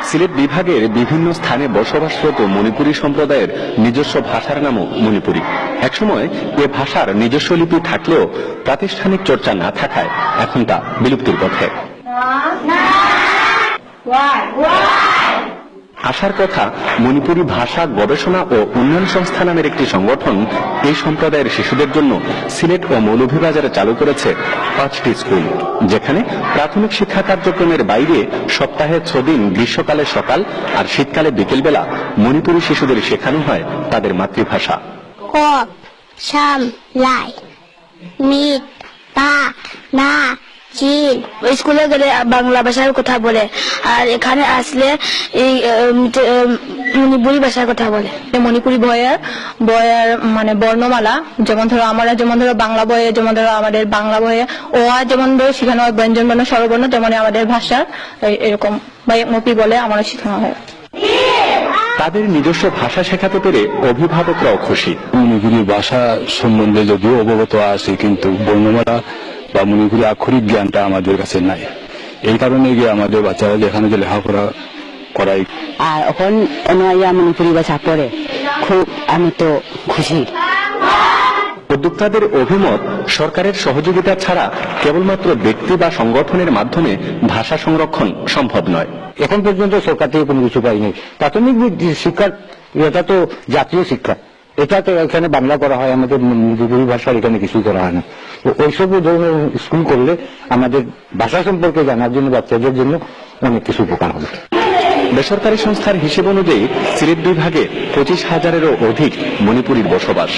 সিলেট বিভাগের বিভিন্ন স্থানে বসবাসরত মণিপুরী সম্প্রদায়ের নিজস্ব ভাষার নামও মণিপুরী। একসময় এ ভাষার নিজস্ব লিপি থাকলেও প্রাতিষ্ঠানিক চর্চা না থাকায় এখন তা বিলুপ্তির পথে। আসার কথা মণিপুরী ভাষা গবেষণা ও উন্নয়ন সংস্থা নামের একটি সংগঠন এই সম্প্রদায়ের শিশুদের জন্য সিলেট ও মৌলভীবাজারে চালু করেছে 5টি স্কুল, যেখানে প্রাথমিক শিক্ষা কার্যক্রমের বাইরে সপ্তাহে 6 দিন গ্রীষ্মকালে সকাল আর শীতকালে বিকেলবেলা মণিপুরী শিশুদের শেখানো হয় তাদের মাতৃভাষা। ক সাম লাই মিট পা না চীন। স্কুলে গেলে বাংলা ভাষার কথা বলে, আর এখানে আসলে এই মণিপুরি ভাষার কথা বলে। মণিপুরি বইয়ের মানে বর্ণমালা, যেমন ধরো আমরা যেমন ধরো বাংলা বইয়ে, যেমন ধরো আমাদের বাংলা বইয়ে ও আ যেমন ধরো শেখানো হয় ব্যঞ্জন বর্ণ স্বরবর্ণ, তেমন আমাদের ভাষার এরকম মপি বলে আমাদের শেখানো হয়। তাদের নিজস্ব ভাষা শেখাতে পেরে অভিভাবকরাও খুশি। মণিপুরি ভাষা সম্বন্ধে যদিও অবগত আছে, কিন্তু বর্ণমালা বা মণিপুরি আক্ষরিক জ্ঞানটা আমাদের কাছে নাই। এই কারণে গিয়ে আমাদের বাচ্চারা যেখানে যে লেখাপড়া করাই, আর এখন অনয়া মণিপুরি ভাষা পড়ে, খুব আমি তো খুশি। উদ্যোক্তাদের অভিমত, সরকারের সহযোগিতা ছাড়া কেবলমাত্র ব্যক্তি বা সংগঠনের মাধ্যমে ভাষা সংরক্ষণ সম্ভব নয়। এখন পর্যন্ত সরকার থেকে কোনো কিছু পাইনি। প্রাথমিক শিক্ষার এটা তো জাতীয় শিক্ষা, এটা তো এখানে বাংলা করা হয়, আমাদের মণিপুরি ভাষার এখানে কিছুই করা হয় না। তো ওইসব ধরনের স্কুল করলে আমাদের ভাষা সম্পর্কে জানার জন্য বাচ্চাদের জন্য অনেক কিছু উপকার হবে। বেসরকারি সংস্থার হিসেব অনুযায়ী সিলেট বিভাগে 25,000-এরও অধিক মণিপুরীর বসবাস।